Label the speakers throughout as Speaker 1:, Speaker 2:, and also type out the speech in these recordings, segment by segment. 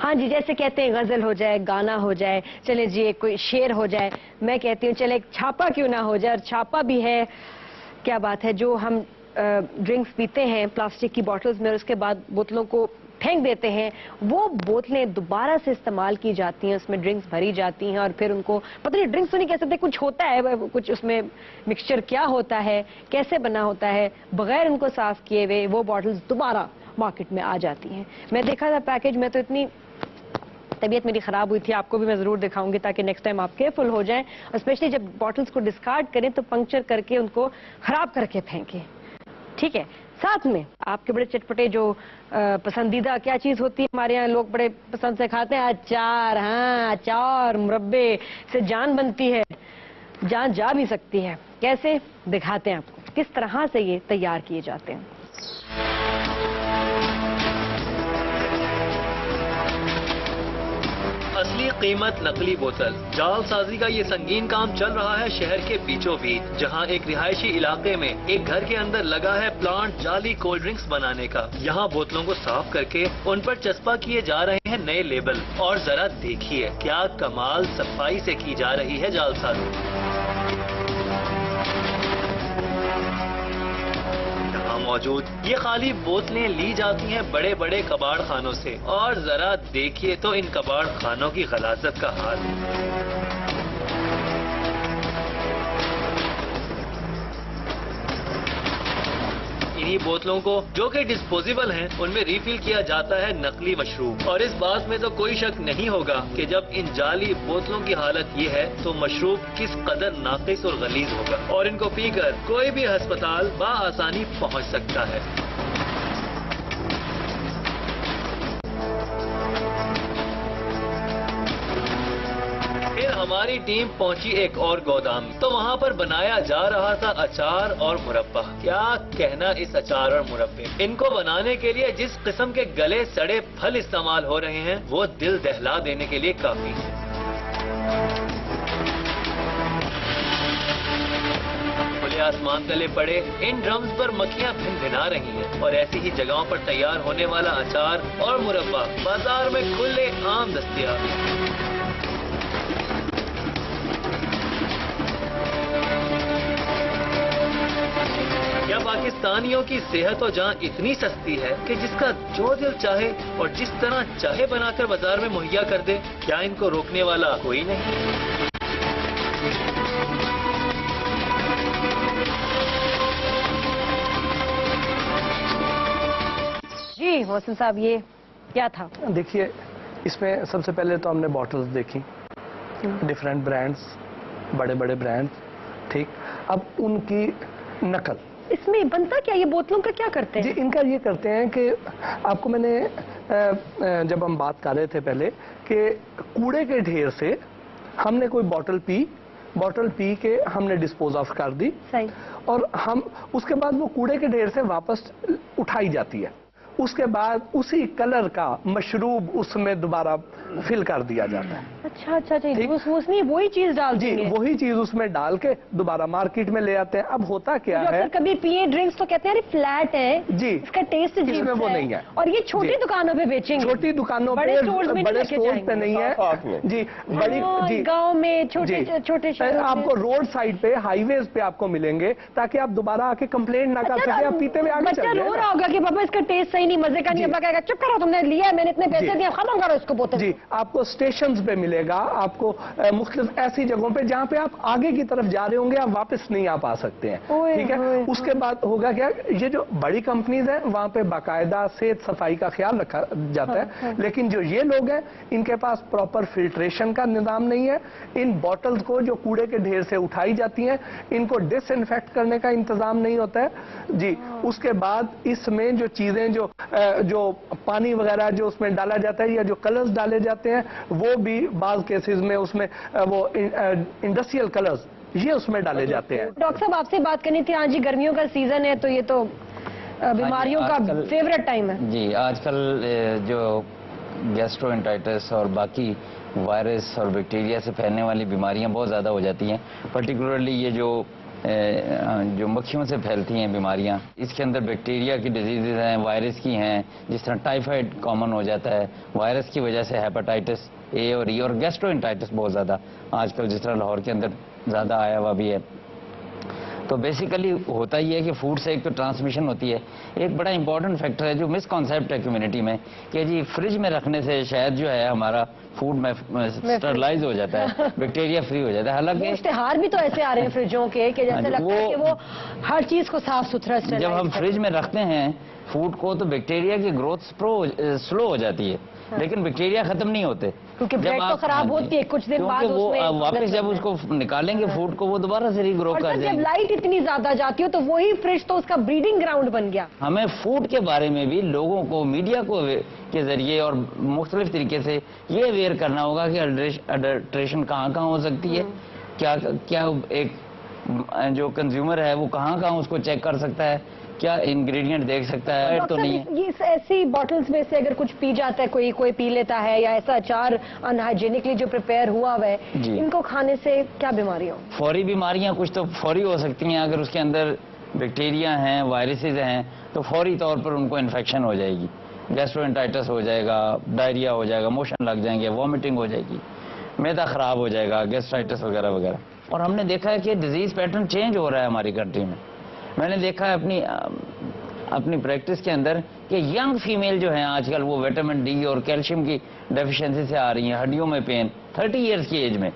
Speaker 1: ہاں جی، جیسے کہتے ہیں غزل ہو جائے، گانا ہو جائے، چلے جی ایک کوئی شعر ہو جائے، میں کہتی ہوں چلے ایک چھاپا کیوں نہ ہو جائے، اور چھاپا بھی ہے. کیا بات ہے، جو ہم ڈرنکس پیتے ہیں پلاسٹک کی بوٹلز میں اور اس کے بعد بوتلوں کو پھینک دیتے ہیں، وہ بوتلیں دوبارہ سے استعمال کی جاتی ہیں، اس میں ڈرنکس بھری جاتی ہیں، اور پھر ان کو پتہ نہیں، ڈرنکس تو نہیں کہہ سکتے، کچھ ہوتا ہے، کچھ اس میں مکسچر کیا ہوتا ہے، کیسے بنا ہوتا ہے، بغیر ان کو صاف کیے ہوئے وہ بوٹلز دوبارہ مارکیٹ میں آ جاتی ہیں. میں دیکھا تھا پیکج میں تو اتنی طبیعت میری خراب ہوئی تھی. آپ کو بھی میں ضرور دکھاؤں گی تاکہ نیکسٹ ٹائم آپ کیئرفل ہو جائیں، اسپیشلی جب بوٹلز کو ڈسکارڈ کریں تو پنکچر کر کے ان کو خراب کر کے پھینکیں. ٹھیک ہے، ساتھ میں آپ کے بڑے چٹپٹے جو پسندیدہ کیا چیز ہوتی ہے ہمارے یہاں لوگ بڑے پسند سے کھاتے ہیں، اچار. ہاں، اچار مربے سے جان بنتی ہے، جان جا بھی سکتی ہے. کیسے دکھاتے ہیں آپ کو کس طرح سے یہ تیار کیے جاتے ہیں.
Speaker 2: اصلی قیمت نقلی بوتل. جال سازی کا یہ سنگین کام چل رہا ہے شہر کے بیچوں بیچ، جہاں ایک رہائشی علاقے میں ایک گھر کے اندر لگا ہے پلانٹ جعلی کولڈ ڈرنکس بنانے کا. یہاں بوتلوں کو صاف کر کے ان پر چسپاں کیے جا رہے ہیں نئے لیبل. اور ذرا دیکھیے کیا کمال صفائی سے کی جا رہی ہے جال سازی. موجود یہ خالی بوتلیں لی جاتی ہیں بڑے بڑے کباڑ خانوں سے، اور ذرا دیکھیے تو ان کباڑ خانوں کی غلاظت کا حال. انہی بوتلوں کو جو کہ ڈسپوزیبل ہیں ان میں ریفل کیا جاتا ہے نقلی مشروب. اور اس بات میں تو کوئی شک نہیں ہوگا کہ جب ان جعلی بوتلوں کی حالت یہ ہے تو مشروب کس قدر ناقص اور غلیظ ہوگا، اور ان کو پی کر کوئی بھی ہسپتال بآسانی پہنچ سکتا ہے. ہماری ٹیم پہنچی ایک اور گودام تو وہاں پر بنایا جا رہا تھا اچار اور مربہ. کیا کہنا اس اچار اور مربے. ان کو بنانے کے لیے جس قسم کے گلے سڑے پھل استعمال ہو رہے ہیں وہ دل دہلا دینے کے لیے کافی ہے. کھلے آسمان تلے پڑے ان ڈرمز پر مکھیاں بھن بھنا رہی ہیں، اور ایسی ہی جگہوں پر تیار ہونے والا اچار اور مربہ بازار میں کھلے عام دستیاب ہے. کیا پاکستانیوں کی صحت و جان اتنی سستی ہے کہ جس کا جو دل چاہے اور جس طرح چاہے بنا کر بازار میں مہیا کر دے؟ کیا ان کو روکنے والا کوئی نہیں؟
Speaker 1: جی محسن صاحب، یہ کیا تھا؟
Speaker 3: دیکھیے، اس میں سب سے پہلے تو ہم نے بوٹلز دیکھی، ڈفرینٹ برانڈز، بڑے بڑے برانڈز. ٹھیک، اب ان کی نقل
Speaker 1: اس میں بنتا کیا؟ یہ بوتلوں کا کیا کرتے ہیں؟
Speaker 3: جی، ان کا یہ کرتے ہیں کہ آپ کو میں نے جب ہم بات کر رہے تھے پہلے کہ کوڑے کے ڈھیر سے ہم نے کوئی بوٹل پی کے ہم نے ڈسپوز آف کر دی، اور ہم اس کے بعد وہ کوڑے کے ڈھیر سے واپس اٹھائی جاتی ہے. اس کے بعد اسی کلر کا مشروب اس میں دوبارہ فل کر دیا جاتا ہے.
Speaker 1: اچھا اچھا، اس میں وہی چیز ڈال
Speaker 3: جی، وہی چیز اس میں ڈال کے دوبارہ مارکیٹ میں لے آتے ہیں. اب ہوتا کیا ہے،
Speaker 1: کبھی پیے ڈرنکس تو کہتے ہیں فلیٹ ہے،
Speaker 3: جی،
Speaker 1: اس کا ٹیسٹ
Speaker 3: اس میں وہ نہیں ہے،
Speaker 1: اور یہ چھوٹی دکانوں پہ بیچیں گے،
Speaker 3: چھوٹی دکانوں
Speaker 1: بڑے
Speaker 3: بڑے اسٹور پہ نہیں ہے. جی، بڑی جی
Speaker 1: گاؤں میں چھوٹے
Speaker 3: آپ کو روڈ سائڈ پہ، ہائی ویز پہ آپ کو ملیں گے، تاکہ آپ دوبارہ آ کے کمپلینٹ نہ کر سکیں. آپ پیتے ہوئے آگے چل
Speaker 1: بچہ رو رہا ہوگا کہ پاپا اس کا ٹیسٹ صحیح نہیں، مزے کا نہیں. ابا کہے گا چپ کرو، تم نے لیا ہے، میں نے اتنے پیسے دیے، ختم کرو اس کو بوتل.
Speaker 3: جی، آپ کو اسٹیشنز پہ ملے گا، آپ کو مختلف ایسی جگہوں پہ جہاں پہ آپ آگے کی طرف جا رہے ہوں گے، آپ واپس نہیں آپ آ سکتے ہیں. ٹھیک ہے، اس کے بعد ہوگا کیا، یہ جو بڑی کمپنیز ہیں وہاں پہ باقاعدہ صحت صفائی کا خیال رکھا جاتا ہے، لیکن جو یہ لوگ ہیں ان کے پاس پراپر فلٹریشن کا نظام نہیں ہے. ان بوٹلز کو جو کوڑے کے ڈھیر سے اٹھائی جاتی ہیں ان کو ڈس انفیکٹ کرنے کا انتظام نہیں ہوتا ہے. جی، اس کے بعد اس میں جو چیزیں جو پانی وغیرہ جو اس میں ڈالا جاتا ہے یا جو کلرز ڈالے جاتے ہیں وہ بھی بعض کیسز میں اس میں وہ انڈسٹریل کلرز یہ اس میں ڈالے جاتے ہیں.
Speaker 1: ڈاکٹر صاحب آپ سے بات کرنی تھی. ہاں جی، گرمیوں کا سیزن ہے تو یہ تو بیماریوں کا فیوریٹ ٹائم ہے.
Speaker 4: جی، آج کل جو گیسٹرو انٹرائٹس اور باقی وائرس اور بیکٹیریا سے پھیلنے والی بیماریاں بہت زیادہ ہو جاتی ہیں. پرٹیکولرلی یہ جو جو مکھیوں سے پھیلتی ہیں بیماریاں، اس کے اندر بیکٹیریا کی ڈیزیزز ہیں، وائرس کی ہیں، جس طرح ٹائیفائڈ کامن ہو جاتا ہے، وائرس کی وجہ سے ہیپاٹائٹس اے اور ای اور گیسٹرو انٹائٹس بہت زیادہ آج کل جس طرح لاہور کے اندر زیادہ آیا ہوا بھی ہے. تو بیسیکلی ہوتا ہی ہے کہ فوڈ سے ایک تو ٹرانسمیشن ہوتی ہے. ایک بڑا امپورٹنٹ فیکٹر ہے جو مس کانسیپٹ ہے کمیونٹی میں کہ جی فریج میں رکھنے سے شاید جو ہے ہمارا فوڈ میں اسٹرلائز ہو جاتا ہے، بیکٹیریا فری ہو جاتا ہے. حالانکہ
Speaker 1: اشتہار بھی تو ایسے آ رہے ہیں فریجوں کے کہ جیسے لگتا ہے کہ وہ ہر چیز کو صاف ستھرا
Speaker 4: جب ہم فریج میں رکھتے ہیں فوڈ کو تو بیکٹیریا کی گروتھ سلو ہو جاتی ہے، لیکن بیکٹیریا ختم نہیں ہوتے
Speaker 1: کیونکہ بریڈ تو خراب ہوتی ہے کچھ دن بعد،
Speaker 4: وہ واپس جب اس کو نکالیں گے فوڈ کو وہ دوبارہ سے ری گرو کر جائیں
Speaker 1: جب
Speaker 4: گے.
Speaker 1: لائٹ اتنی زیادہ جاتی ہو تو وہی فریج تو اس کا بریڈنگ گراؤنڈ بن گیا.
Speaker 4: ہمیں فوڈ کے بارے میں بھی لوگوں کو میڈیا کو کے ذریعے اور مختلف طریقے سے یہ اویئر کرنا ہوگا کہ اڈلٹریشن کہاں کہاں ہو سکتی ہے، کیا ایک جو کنزیومر ہے وہ کہاں کہاں اس کو چیک کر سکتا ہے، کیا انگریڈینٹ دیکھ سکتا ہے تو نہیں ہے.
Speaker 1: یہ ایسی بوٹلز میں سے اگر کچھ پی جاتا ہے کوئی پی لیتا ہے یا ایسا اچار ان ہائیجینکلی جو پریپیئر ہوا ہوا ہے، ان کو کھانے سے کیا بیماریاں؟
Speaker 4: فوری بیماریاں کچھ تو فوری ہو سکتی ہیں. اگر اس کے اندر بیکٹیریا ہیں، وائرسز ہیں تو فوری طور پر ان کو انفیکشن ہو جائے گی، گیسٹرو انٹائٹس ہو جائے گا، ڈائریا ہو جائے گا، موشن لگ جائیں گے، وامٹنگ ہو جائے گی، معدہ خراب ہو جائے گا، گیسٹرائٹس وغیرہ وغیرہ. اور ہم نے دیکھا ہے کہ ڈیزیز پیٹرن چینج ہو رہا ہے ہماری کنٹری میں. میں نے دیکھا ہے اپنی پریکٹس کے اندر کہ ینگ فیمیل جو ہیں آج کل وہ وٹامن ڈی اور کیلشیم کی ڈیفیشنسی سے آ رہی ہیں، ہڈیوں میں پین 30 ایئرس کی ایج میں.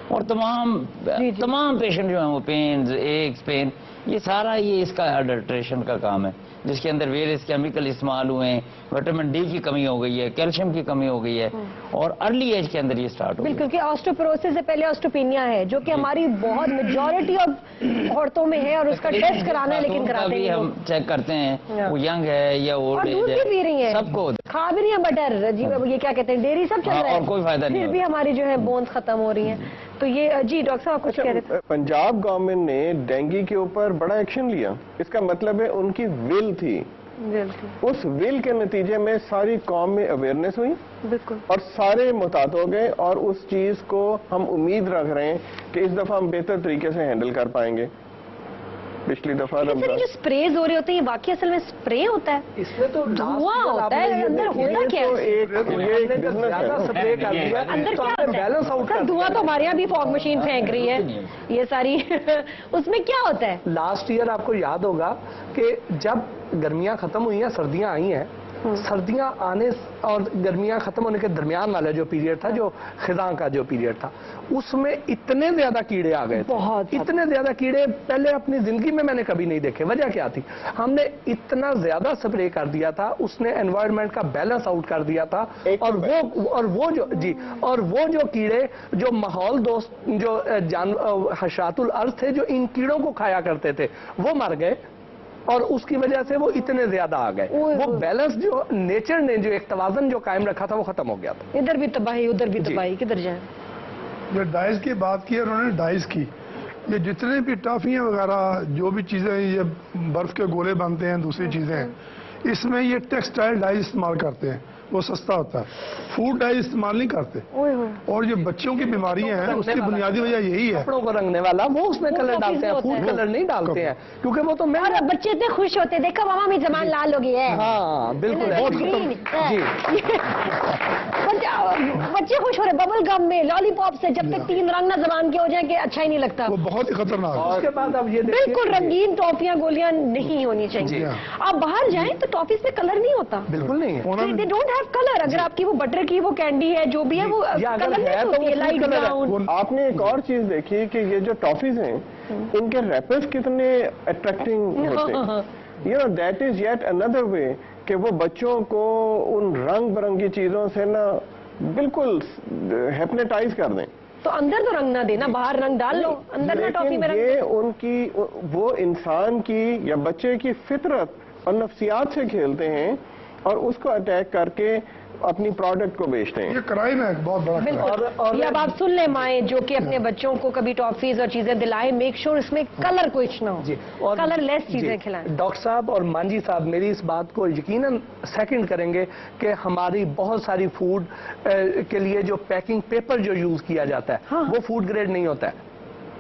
Speaker 4: اور تمام پیشنٹ جو ہیں وہ پینز، ایکس پین، یہ سارا اس کا اڈلٹریشن کا کام ہے جس کے اندر ویریس کیمیکل استعمال ہوئے ہیں، وٹامن ڈی کی کمی ہو گئی ہے، کیلشیم کی کمی ہو گئی ہے اور ارلی ایج کے اندر یہ سٹارٹ ہو گئی.
Speaker 1: بالکل، کہ آسٹوپروسس سے پہلے آسٹوپینیا ہے جو کہ ہماری بہت میجورٹی آف عورتوں میں ہے اور اس کا ٹیسٹ کرانا ہے لیکن کراتے نہیں.
Speaker 4: ہم چیک کرتے ہیں وہ ینگ ہے یا اولڈ ایج ہے،
Speaker 1: پی رہی ہیں،
Speaker 4: سب کو
Speaker 1: کھا بھی رہی ہیں بٹر، جی یہ کیا کہتے ہیں ڈیری سب چل رہا ہے
Speaker 4: اور کوئی فائدہ نہیں،
Speaker 1: پھر بھی ہماری جو ہے بونز ختم ہو رہی ہیں. تو یہ جی ڈاکٹر صاحب کچھ کہہ رہے تھے.
Speaker 5: پنجاب گورنمنٹ نے ڈینگی کے اوپر بڑا ایکشن لیا، اس کا مطلب ہے ان کی ول تھی. اس ول کے نتیجے میں ساری قوم میں اویئرنیس ہوئی
Speaker 1: بالکل
Speaker 5: اور سارے محتاط ہو گئے اور اس چیز کو ہم امید رکھ رہے ہیں کہ اس دفعہ ہم بہتر طریقے سے ہینڈل کر پائیں گے. پچھلی دفعہ
Speaker 1: جو سپریز ہو رہے ہوتے ہیں واقعی اصل میں سپرے ہوتا ہے،
Speaker 3: اس میں تو
Speaker 1: دھواں ہوتا ہے، اندر ہوتا کیا اندر کیا ہوتا ہے؟ دھواں تو ہمارے یہاں بھی فوگ مشین پھینک رہی ہے یہ ساری اس میں کیا ہوتا ہے؟
Speaker 3: لاسٹ ایئر آپ کو یاد ہوگا کہ جب گرمیاں ختم ہوئی ہیں سردیاں آئی ہیں، سردیاں آنے اور گرمیاں ختم ہونے کے درمیان والا جو پیریڈ تھا، جو خزاں کا جو پیریڈ تھا، اس میں اتنے زیادہ کیڑے آ گئے، بہت اتنے زیادہ کیڑے پہلے اپنی زندگی میں نے کبھی نہیں دیکھے. وجہ کیا تھی؟ ہم نے اتنا زیادہ سپرے کر دیا تھا، اس نے انوائرمنٹ کا بیلنس آؤٹ کر دیا تھا. اور وہ جو کیڑے جو ماحول دوست جو حشرات الارض تھے جو ان کیڑوں کو کھایا کرتے تھے وہ مر گئے اور اس کی وجہ سے وہ اتنے زیادہ آ گئے. وہ بیلنس جو نیچر نے جو ایک توازن جو قائم رکھا تھا وہ ختم ہو گیا تھا.
Speaker 1: ادھر بھی تباہی ادھر بھی تباہی، کدھر جائیں؟
Speaker 6: جو ڈائز کی بات کی انہوں نے ڈائز کی، یہ جتنے بھی ٹافیاں وغیرہ جو بھی چیزیں یہ برف کے گولے بنتے ہیں دوسری چیزیں ہیں، اس میں یہ ٹیکسٹائل ڈائز استعمال کرتے ہیں، وہ سستا ہوتا ہے. فوڈ ڈائی استعمال نہیں کرتے. اور جو بچوں کی بیماریاں ہیں اس کی بنیادی وجہ یہی ہے
Speaker 3: کپڑوں کو رنگنے والا وہ اس میں کلر ڈالتے ہیں، فوڈ کلر نہیں ڈالتے ہیں کیونکہ وہ تو
Speaker 1: بچے اتنے خوش ہوتے ہیں، دیکھا ماما میری زبان لال ہو گئی ہے.
Speaker 3: ہاں بالکل
Speaker 1: بچے خوش ہو رہے ببل گم میں لالی پاپ سے، جب تک 3 رنگ نہ زبان کے ہو جائیں کہ اچھا ہی نہیں لگتا.
Speaker 6: وہ بہت ہی خطرناک ہے.
Speaker 3: اس کے بعد اب یہ
Speaker 1: بالکل رنگین ٹافیاں گولیاں نہیں ہونی چاہیے. آپ باہر جائیں تو ٹافیز میں کلر نہیں ہوتا،
Speaker 3: بالکل نہیں ہے.
Speaker 1: They don't have colour. اگر آپ کی وہ بٹر کی وہ کینڈی ہے جو بھی ہے وہ کلر نہیں ہوتی ہے، لائٹ براؤن.
Speaker 5: آپ نے ایک اور چیز دیکھی کہ یہ جو ٹافیز ہیں ان کے ریپرز کتنے اٹریکٹنگ ہوتے ہیں. دیٹ از یٹ اندر وے کہ وہ بچوں کو ان رنگ برنگی چیزوں سے نا بالکل ہیپنیٹائز کر دیں.
Speaker 1: تو اندر تو رنگ نہ دینا، باہر رنگ ڈال لو، اندر نہ ٹافی میں رنگ.
Speaker 5: یہ ان کی وہ انسان کی یا بچے کی فطرت اور نفسیات سے کھیلتے ہیں اور اس کو اٹیک کر کے اپنی پروڈکٹ کو بیچتے ہیں.
Speaker 6: یہ کرائم ہے بہت بڑا.
Speaker 1: یہ اب آپ سن لیں مائیں جو کہ اپنے بچوں کو کبھی ٹافیز اور چیزیں دلائیں، میک شور اس میں کلر کچھ نہ ہو، کلر لیس چیزیں کھلائیں.
Speaker 3: ڈاکٹر صاحب اور مانجی صاحب میری اس بات کو یقیناً سیکنڈ کریں گے کہ ہماری بہت ساری فوڈ کے لیے جو پیکنگ پیپر جو یوز کیا جاتا ہے وہ فوڈ گریڈ نہیں ہوتا ہے.